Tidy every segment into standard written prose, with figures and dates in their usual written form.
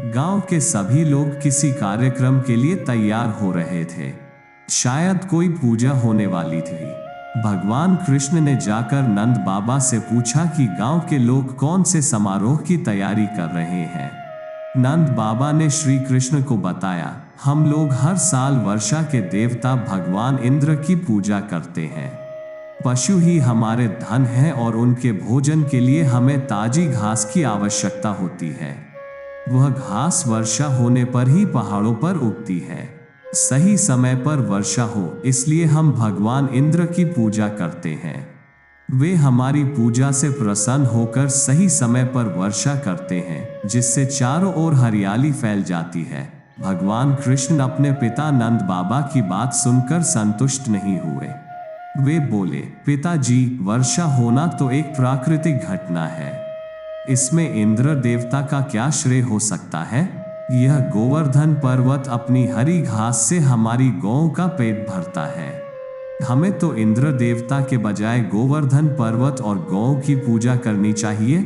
गांव के सभी लोग किसी कार्यक्रम के लिए तैयार हो रहे थे। शायद कोई पूजा होने वाली थी। भगवान कृष्ण ने जाकर नंद बाबा से पूछा कि गांव के लोग कौन से समारोह की तैयारी कर रहे हैं। नंद बाबा ने श्री कृष्ण को बताया, हम लोग हर साल वर्षा के देवता भगवान इंद्र की पूजा करते हैं। पशु ही हमारे धन हैं और उनके भोजन के लिए हमें ताजी घास की आवश्यकता होती है। वह घास वर्षा होने पर ही पहाड़ों पर उगती है। सही समय पर वर्षा हो इसलिए हम भगवान इंद्र की पूजा करते हैं। वे हमारी पूजा से प्रसन्न होकर सही समय पर वर्षा करते हैं, जिससे चारों ओर हरियाली फैल जाती है। भगवान कृष्ण अपने पिता नंद बाबा की बात सुनकर संतुष्ट नहीं हुए। वे बोले, पिताजी, वर्षा होना तो एक प्राकृतिक घटना है। इसमें इंद्र देवता का क्या श्रेय हो सकता है? यह गोवर्धन पर्वत अपनी हरी घास से हमारी गौओं का पेट भरता है। हमें तो इंद्र देवता के बजाय गोवर्धन पर्वत और गौओं की पूजा करनी चाहिए।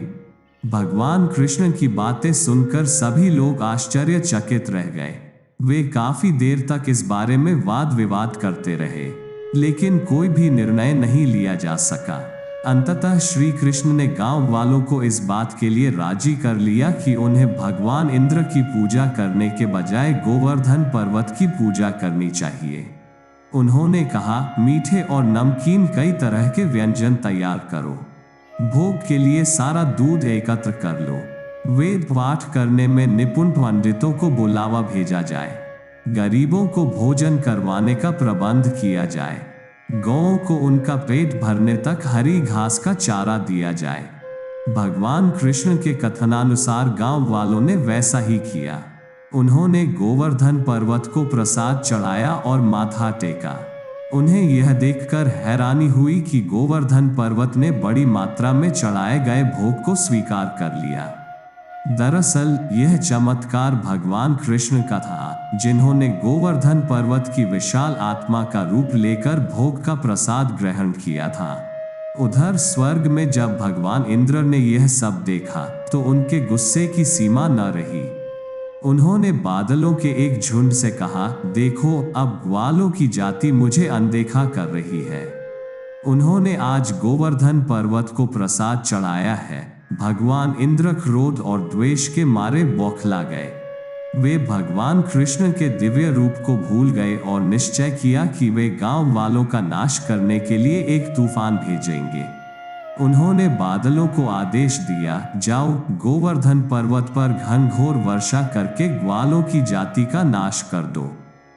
भगवान कृष्ण की बातें सुनकर सभी लोग आश्चर्यचकित रह गए। वे काफी देर तक इस बारे में वाद विवाद करते रहे, लेकिन कोई भी निर्णय नहीं लिया जा सका। अंततः श्री कृष्ण ने गांव वालों को इस बात के लिए राजी कर लिया कि उन्हें भगवान इंद्र की पूजा करने के बजाय गोवर्धन पर्वत की पूजा करनी चाहिए। उन्होंने कहा, मीठे और नमकीन कई तरह के व्यंजन तैयार करो। भोग के लिए सारा दूध एकत्र कर लो। वेद पाठ करने में निपुण पंडितों को बुलावा भेजा जाए। गरीबों को भोजन करवाने का प्रबंध किया जाए। गौओं को उनका पेट भरने तक हरी घास का चारा दिया जाए। भगवान कृष्ण के कथनानुसार गांव वालों ने वैसा ही किया। उन्होंने गोवर्धन पर्वत को प्रसाद चढ़ाया और माथा टेका। उन्हें यह देखकर हैरानी हुई कि गोवर्धन पर्वत ने बड़ी मात्रा में चढ़ाए गए भोग को स्वीकार कर लिया। दरअसल यह चमत्कार भगवान कृष्ण का था, जिन्होंने गोवर्धन पर्वत की विशाल आत्मा का रूप लेकर भोग का प्रसाद ग्रहण किया था। उधर स्वर्ग में जब भगवान इंद्र ने यह सब देखा तो उनके गुस्से की सीमा न रही। उन्होंने बादलों के एक झुंड से कहा, देखो, अब ग्वालों की जाति मुझे अनदेखा कर रही है। उन्होंने आज गोवर्धन पर्वत को प्रसाद चढ़ाया है। भगवान इंद्र क्रोध और द्वेष के मारे बौखला गए। वे भगवान कृष्ण के दिव्य रूप को भूल गए और निश्चय किया कि वे गांव वालों का नाश करने के लिए एक तूफान भेजेंगे। उन्होंने बादलों को आदेश दिया, जाओ, गोवर्धन पर्वत पर घनघोर वर्षा करके ग्वालों की जाति का नाश कर दो।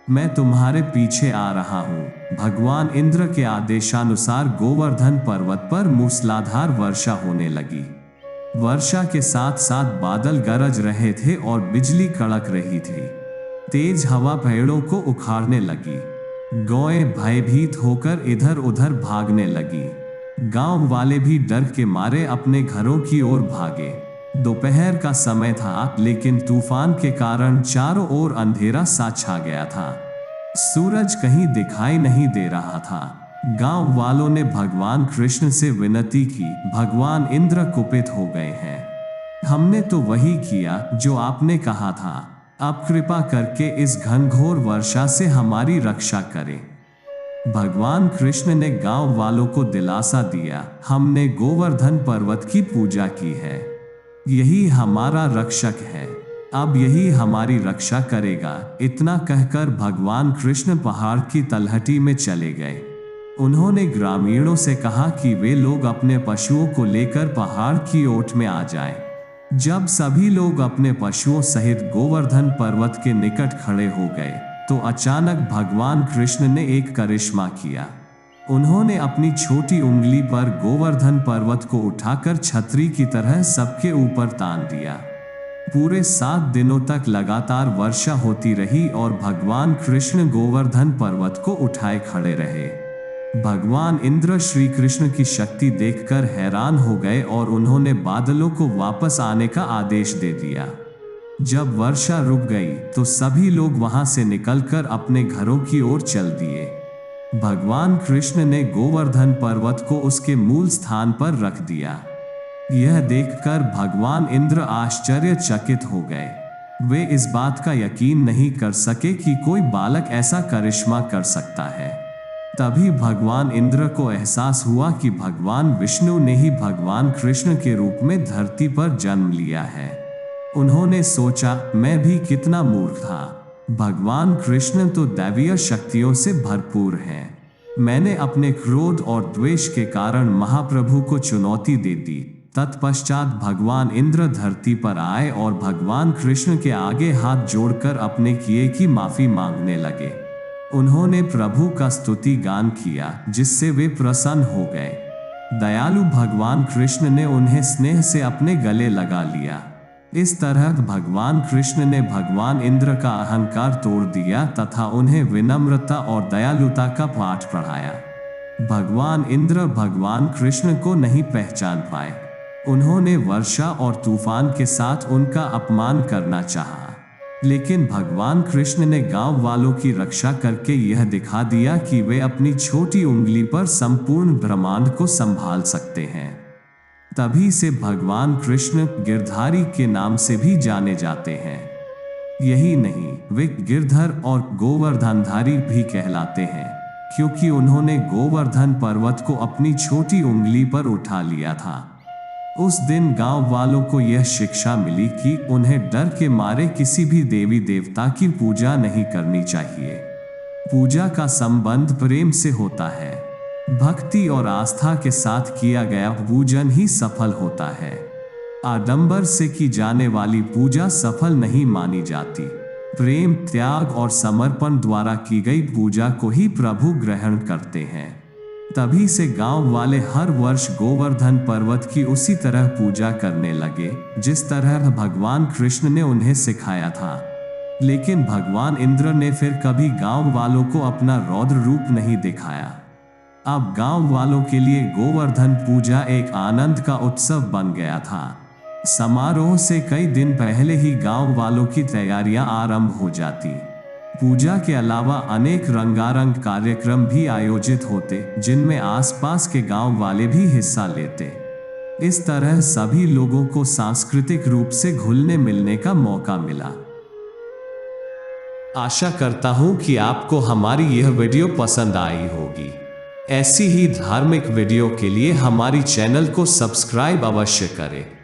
मैं तुम्हारे पीछे आ रहा हूँ। भगवान इंद्र के आदेशानुसार गोवर्धन पर्वत पर मूसलाधार वर्षा होने लगी। वर्षा के साथ साथ बादल गरज रहे थे और बिजली कड़क रही थी। तेज हवा पेड़ों को उखाड़ने लगी। गौएं भयभीत होकर इधर उधर भागने लगी। गांव वाले भी डर के मारे अपने घरों की ओर भागे। दोपहर का समय था, लेकिन तूफान के कारण चारों ओर अंधेरा सा छा गया था। सूरज कहीं दिखाई नहीं दे रहा था। गांव वालों ने भगवान कृष्ण से विनती की, भगवान इंद्र कुपित हो गए हैं। हमने तो वही किया जो आपने कहा था। आप कृपा करके इस घनघोर वर्षा से हमारी रक्षा करें। भगवान कृष्ण ने गांव वालों को दिलासा दिया, हमने गोवर्धन पर्वत की पूजा की है। यही हमारा रक्षक है। अब यही हमारी रक्षा करेगा। इतना कहकर भगवान कृष्ण पहाड़ की तलहटी में चले गए। उन्होंने ग्रामीणों से कहा कि वे लोग अपने पशुओं को लेकर पहाड़ की ओट में आ जाएं। जब सभी लोग अपने पशुओं सहित गोवर्धन पर्वत के निकट खड़े हो गए तो अचानक भगवान कृष्ण ने एक करिश्मा किया। उन्होंने अपनी छोटी उंगली पर गोवर्धन पर्वत को उठाकर छतरी की तरह सबके ऊपर तान दिया। पूरे 7 दिनों तक लगातार वर्षा होती रही और भगवान कृष्ण गोवर्धन पर्वत को उठाए खड़े रहे। भगवान इंद्र श्री कृष्ण की शक्ति देखकर हैरान हो गए और उन्होंने बादलों को वापस आने का आदेश दे दिया। जब वर्षा रुक गई तो सभी लोग वहां से निकलकर अपने घरों की ओर चल दिए। भगवान कृष्ण ने गोवर्धन पर्वत को उसके मूल स्थान पर रख दिया। यह देखकर भगवान इंद्र आश्चर्यचकित हो गए। वे इस बात का यकीन नहीं कर सके कि कोई बालक ऐसा करिश्मा कर सकता है। तभी भगवान इंद्र को एहसास हुआ कि भगवान विष्णु ने ही भगवान कृष्ण के रूप में धरती पर जन्म लिया है। उन्होंने सोचा, मैं भी कितना मूर्ख था। भगवान कृष्ण तो दैवीय शक्तियों से भरपूर हैं। मैंने अपने क्रोध और द्वेष के कारण महाप्रभु को चुनौती दे दी। तत्पश्चात भगवान इंद्र धरती पर आए और भगवान कृष्ण के आगे हाथ जोड़कर अपने किए की माफी मांगने लगे। उन्होंने प्रभु का स्तुति गान किया, जिससे वे प्रसन्न हो गए। दयालु भगवान कृष्ण ने उन्हें स्नेह से अपने गले लगा लिया। इस तरह भगवान कृष्ण ने भगवान इंद्र का अहंकार तोड़ दिया तथा उन्हें विनम्रता और दयालुता का पाठ पढ़ाया। भगवान इंद्र भगवान कृष्ण को नहीं पहचान पाए। उन्होंने वर्षा और तूफान के साथ उनका अपमान करना चाहा, लेकिन भगवान कृष्ण ने गांव वालों की रक्षा करके यह दिखा दिया कि वे अपनी छोटी उंगली पर संपूर्ण ब्रह्मांड को संभाल सकते हैं। तभी से भगवान कृष्ण गिरधारी के नाम से भी जाने जाते हैं। यही नहीं, वे गिरधर और गोवर्धनधारी भी कहलाते हैं, क्योंकि उन्होंने गोवर्धन पर्वत को अपनी छोटी उंगली पर उठा लिया था। उस दिन गांव वालों को यह शिक्षा मिली कि उन्हें डर के मारे किसी भी देवी देवता की पूजा नहीं करनी चाहिए। पूजा का संबंध प्रेम से होता है। भक्ति और आस्था के साथ किया गया पूजन ही सफल होता है। आडंबर से की जाने वाली पूजा सफल नहीं मानी जाती। प्रेम, त्याग और समर्पण द्वारा की गई पूजा को ही प्रभु ग्रहण करते हैं। तभी से गांव वाले हर वर्ष गोवर्धन पर्वत की उसी तरह पूजा करने लगे, जिस तरह भगवान कृष्ण ने उन्हें सिखाया था। लेकिन भगवान इंद्र ने फिर कभी गांव वालों को अपना रौद्र रूप नहीं दिखाया। अब गांव वालों के लिए गोवर्धन पूजा एक आनंद का उत्सव बन गया था। समारोह से कई दिन पहले ही गांव वालों की तैयारियां आरंभ हो जाती। पूजा के अलावा अनेक रंगारंग कार्यक्रम भी आयोजित होते, जिनमें आसपास के गांव वाले भी हिस्सा लेते। इस तरह सभी लोगों को सांस्कृतिक रूप से घुलने मिलने का मौका मिला। आशा करता हूं कि आपको हमारी यह वीडियो पसंद आई होगी। ऐसी ही धार्मिक वीडियो के लिए हमारी चैनल को सब्सक्राइब अवश्य करें।